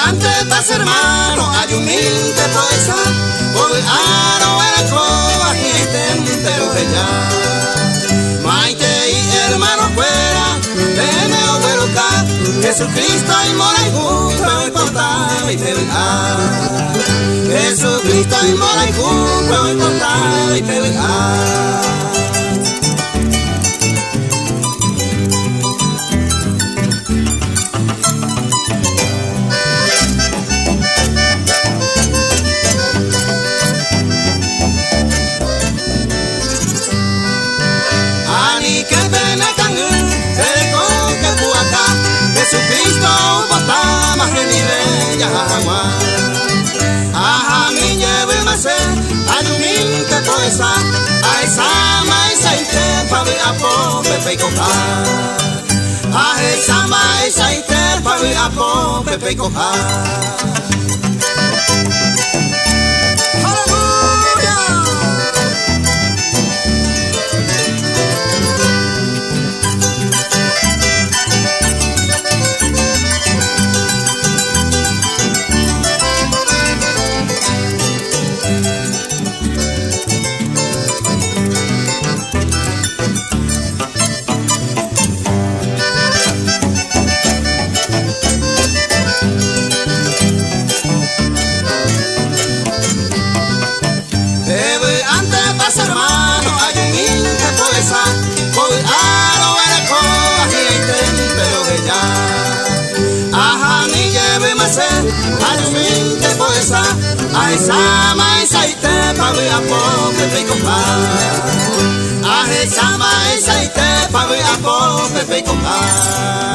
Antes hermano, hay humilde poesa, por aro el coba y entero de ya. Maite y hermano fuera, deme oberuca, Jesucristo y mora y junto y portaba y te verá. Jesucristo y mora y junto y portaba y te verá. Jesucristo botama genile ya agua. Aha mi lleve mase, ayuminte poesa, a esa maisa ite pa ver a po pepe y coja. A esa maisa ite pa ver a po pepe y coja. Ayuminte poesa, a esa maisa ite pa ver a po pepe y coja. A esa maisa ite pa ver a po pepe y coja.